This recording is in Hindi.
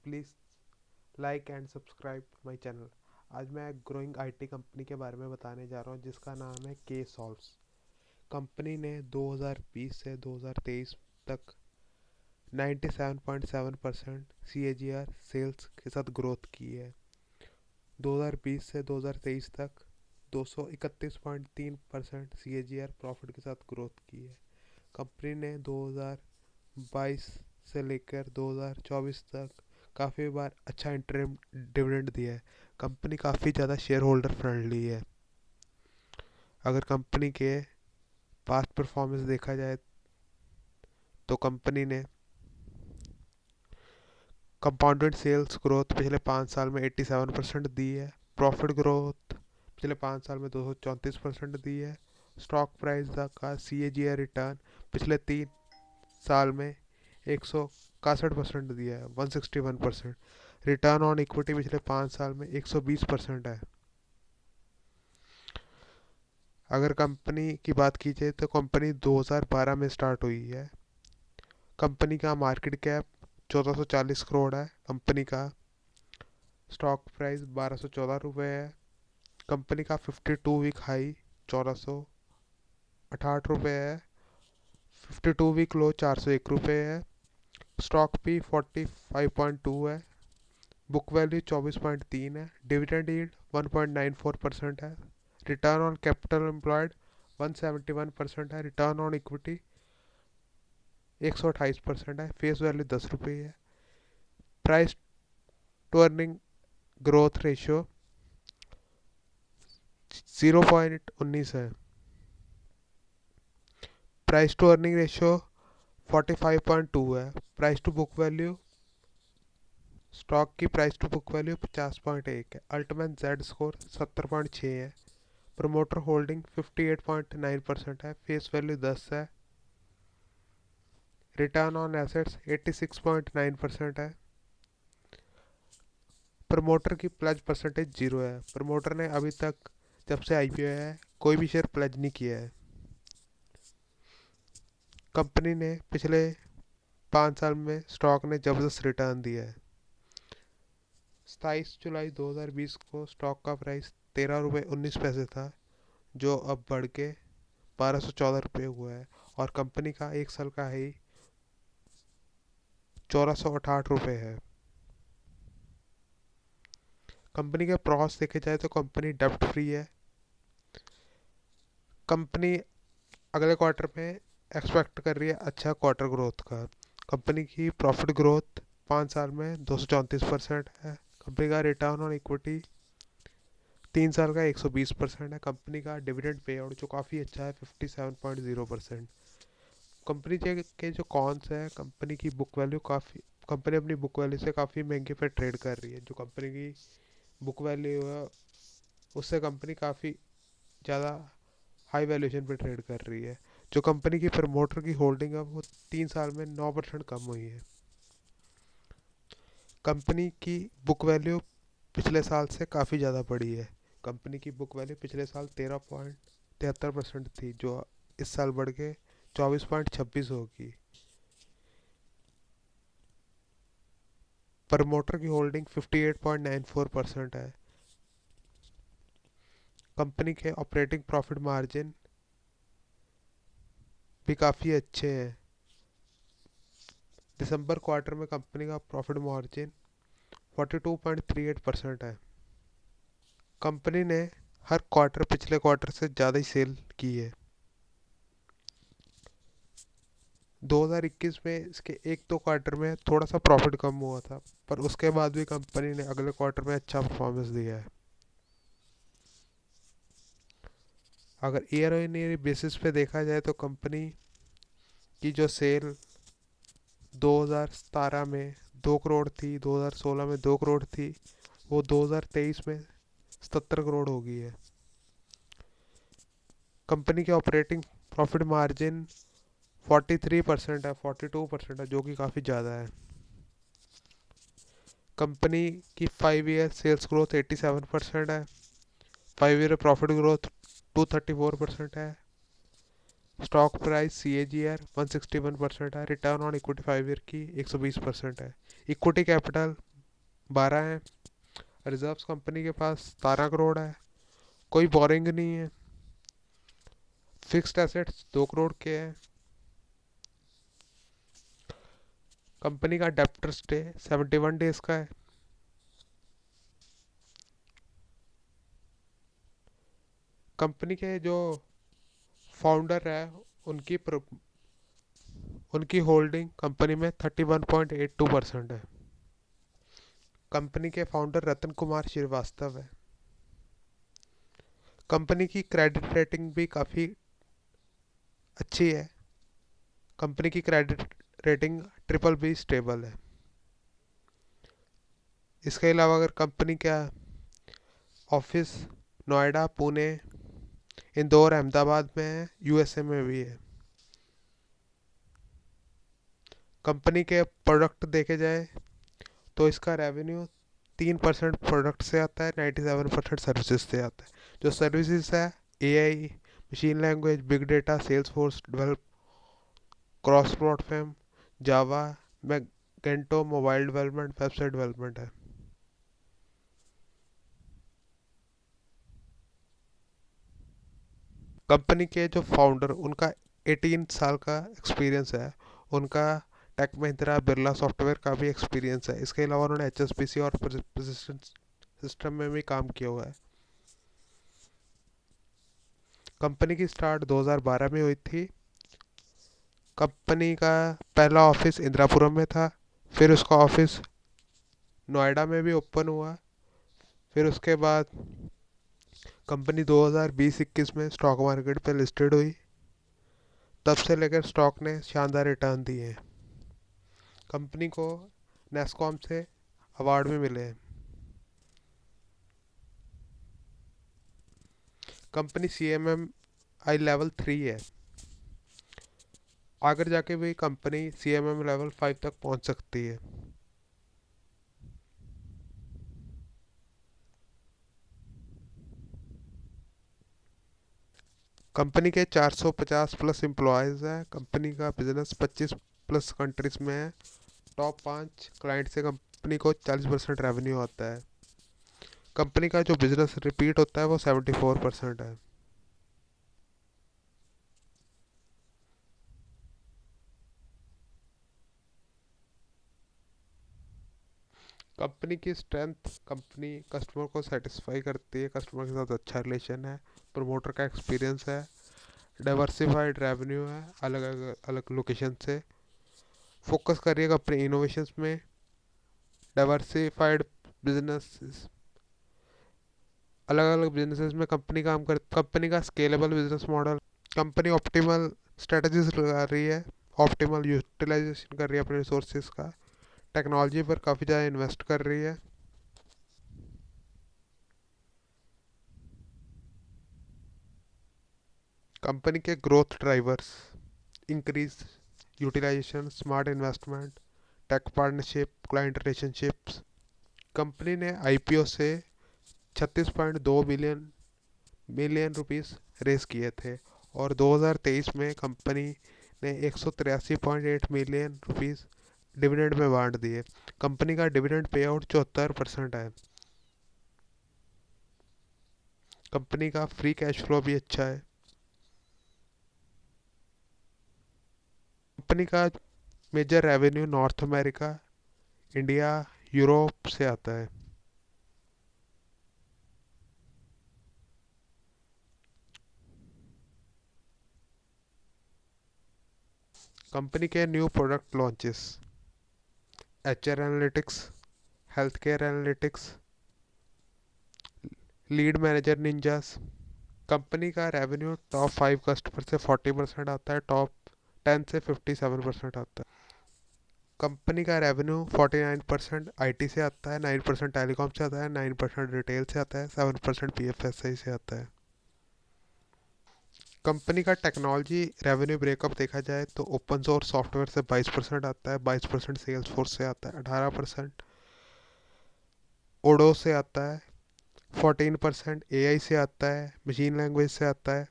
Please like and subscribe my channel. आज मैं एक ग्रोइंग आईटी कंपनी के बारे में बताने जा रहा हूँ जिसका नाम है के सॉल्व्स। कंपनी ने 2020 से 2023 तक 97.7% CAGR सेल्स के साथ ग्रोथ की है। 2020 से 2023 तक 231.3% CAGR प्रॉफिट के साथ ग्रोथ की है। कंपनी ने 2022 से लेकर 2024 तक काफ़ी बार अच्छा इंटरम डिविडेंड दिया है। कंपनी काफ़ी ज़्यादा शेयर होल्डर फ्रेंडली है। अगर कंपनी के पास्ट परफॉर्मेंस देखा जाए तो कंपनी ने कंपाउंडेड सेल्स ग्रोथ पिछले 5 साल में 87% दी है। प्रॉफिट ग्रोथ पिछले 5 साल में 234% दी है। स्टॉक प्राइस का CAGR रिटर्न पिछले 3 साल में 161% दिया है, 161%। रिटर्न ऑन इक्विटी पिछले 5 साल में 120% है। अगर कंपनी की बात की जाए तो कंपनी 2012 में स्टार्ट हुई है। कंपनी का मार्केट कैप 1440 करोड़ है। कंपनी का स्टॉक प्राइस 1214 रुपये है। कंपनी का 52 वीक हाई 1468 रुपये है। 52 वीक लो 401 रुपये है। स्टॉक पी 45.2 है। बुक वैल्यू 24.3 है। डिविडेंड यील्ड 1.94% है। रिटर्न ऑन कैपिटल एम्प्लॉयड 171% है। रिटर्न ऑन इक्विटी 128% है। फेस वैल्यू 10 रुपये है। Price to earning growth ratio 0.19 है। प्राइस टू अर्निंग रेशियो 45.2 है। Price to book value stock की प्राइस टू बुक वैल्यू 50.1 है। अल्टीमेट जेड स्कोर 70.6 है। प्रमोटर होल्डिंग 58.9% है। फेस वैल्यू 10 है। रिटर्न ऑन एसेट्स 86.9% है। प्रमोटर की प्लज परसेंटेज 0 है। प्रमोटर ने अभी तक जब से IPO है कोई भी शेयर प्लज नहीं किया है। कंपनी ने पिछले 5 साल में स्टॉक ने जबरदस्त रिटर्न दिया है। 27 जुलाई 2020 को स्टॉक का प्राइस 13 रुपये 19 पैसे था, जो अब बढ़ के 1214 रुपये हुआ है। और कंपनी का 1 साल का हाई 1468 रुपये है। कंपनी के प्रॉस देखे जाए तो कंपनी डेब्ट फ्री है। कंपनी अगले क्वार्टर में एक्सपेक्ट कर रही है अच्छा क्वार्टर ग्रोथ का। कंपनी की प्रॉफिट ग्रोथ 5 साल में 234% है। कंपनी का रिटर्न ऑन इक्विटी 3 साल का 120% है। कंपनी का डिविडेंड पे आउट जो काफ़ी अच्छा है 57.0%। कंपनी के जो कॉन्स है, कंपनी की बुक वैल्यू काफ़ी कंपनी अपनी बुक वैल्यू से काफ़ी महंगे पे ट्रेड कर रही है। जो कंपनी की बुक वैल्यू है उससे कंपनी काफ़ी ज़्यादा हाई वैल्यूएशन पे ट्रेड कर रही है। जो कंपनी की प्रमोटर की होल्डिंग है वो 3 साल में 9% कम हुई है। कंपनी की बुक वैल्यू पिछले साल से काफ़ी ज़्यादा बढ़ी है। कंपनी की बुक वैल्यू पिछले साल 13.73% थी, जो इस साल बढ़ के 24.26 होगी। प्रमोटर की होल्डिंग 58.94% है। कंपनी के ऑपरेटिंग प्रॉफिट मार्जिन भी काफ़ी अच्छे हैं। दिसंबर क्वार्टर में कंपनी का प्रॉफिट मार्जिन 42.38% है। कंपनी ने हर क्वार्टर पिछले क्वार्टर से ज़्यादा ही सेल की है। 2021 में इसके एक दो क्वार्टर में थोड़ा सा प्रॉफिट कम हुआ था, पर उसके बाद भी कंपनी ने अगले क्वार्टर में अच्छा परफॉर्मेंस दिया है। अगर ईयर ऑन ईयर बेसिस पे देखा जाए तो कंपनी की जो सेल 2017 में 2 करोड़ थी, 2016 में 2 करोड़ थी, वो 2023 में 77 करोड़ हो गई है। कंपनी के ऑपरेटिंग प्रॉफिट मार्जिन 43% है, 42% है, जो कि काफ़ी ज़्यादा है। कंपनी की 5 ईयर सेल्स ग्रोथ 87% है। 5 ईयर प्रॉफिट ग्रोथ 234% है। स्टॉक प्राइस CAGR 161% है। रिटर्न ऑन इक्विटी 5 ईयर की 120% है। इक्विटी कैपिटल 12 हैं। रिजर्व्स कंपनी के पास 17 करोड़ है। कोई बोरिंग नहीं है। फिक्स्ड एसेट्स 2 करोड़ के हैं। कंपनी का डेप्टर स्टे 71 डेज का है। कंपनी के जो फाउंडर है उनकी उनकी होल्डिंग कंपनी में 31.82% है। कंपनी के फाउंडर रतन कुमार श्रीवास्तव है। कंपनी की क्रेडिट रेटिंग भी काफ़ी अच्छी है। कंपनी की क्रेडिट रेटिंग BBB स्टेबल है। इसके अलावा अगर कंपनी का ऑफिस नोएडा, पुणे, इंदौर, अहमदाबाद में है, यूएसए में भी है। कंपनी के प्रोडक्ट देखे जाए तो इसका रेवेन्यू 3% प्रोडक्ट से आता है, 97% सर्विसेज से आता है। जो सर्विसेज है AI, machine language, big data, sales force develop, cross platform, Java, Magento, mobile development, website development है। कंपनी के जो फाउंडर उनका 18 साल का एक्सपीरियंस है। उनका टेक महिंद्रा, बिरला सॉफ्टवेयर का भी एक्सपीरियंस है। इसके अलावा उन्होंने HSBC और प्रिसिशन सिस्टम में भी काम किया हुआ है। कंपनी की स्टार्ट 2012 में हुई थी। कंपनी का पहला ऑफिस इंदिरापुरम में था। फिर उसका ऑफिस नोएडा में भी ओपन हुआ। फिर उसके बाद कंपनी 2020-21 में स्टॉक मार्केट पे लिस्टेड हुई। तब से लेकर स्टॉक ने शानदार रिटर्न दिए हैं। कंपनी को नेस्कॉम से अवार्ड भी मिले हैं। कंपनी CMMI लेवल 3 है। आगे जाके भी कंपनी CMM लेवल 5 तक पहुंच सकती है। कंपनी के 450 प्लस एम्प्लॉयज़ हैं। कंपनी का बिजनेस 25 प्लस कंट्रीज में है। टॉप 5 क्लाइंट से कंपनी को 40% रेवेन्यू आता है। कंपनी का जो बिजनेस रिपीट होता है वो 74% है। कंपनी की स्ट्रेंथ, कंपनी कस्टमर को सेटिस्फाई करती है, कस्टमर के साथ अच्छा रिलेशन है, प्रमोटर का एक्सपीरियंस है, डाइवर्सिफाइड रेवेन्यू है अलग अलग अलग लोकेशन से, फोकस कर रही है कंपनी इनोवेशंस में, डाइवर्सिफाइड बिजनेस, अलग अलग बिजनेसेस में कंपनी काम कर, कंपनी का scalable business model, company optimal strategies लगा रही है, ऑप्टिमल यूटिलाइजेशन कर रही है अपने रिसोर्सेज का, टेक्नोलॉजी पर काफ़ी ज़्यादा इन्वेस्ट कर रही है। कंपनी के growth drivers increase utilisation, smart investment, tech partnership, client relationships. Company ने IPO से 36.2 मिलियन रुपीस रेस किए थे और 2023 में कंपनी ने 183.8 मिलियन रुपीस डिविडेंड में बांट दिए। कंपनी का डिविडेंड पे आउट 74% है। कंपनी का फ्री कैश फ्लो भी अच्छा है। कंपनी का major revenue North America, India, Europe से आता है। कंपनी के new product launches, HR analytics, health care analytics, lead manager ninjas. Company का रेवेन्यू टॉप 5 कस्टमर से 40% आता है, टॉप 10 से 57% आता है। कंपनी का रेवेन्यू 49% IT से आता है, 9% टेलीकॉम से आता है, 9% रिटेल से आता है, 7% PFSI से आता है। कंपनी का टेक्नोलॉजी रेवेन्यू ब्रेकअप देखा जाए तो ओपन सोर्स सॉफ्टवेयर से 22% आता है, 22% सेल्स फोर्स से आता है, 18% ओडो से आता है, 14% AI से आता है, मशीन लैंग्वेज से आता है,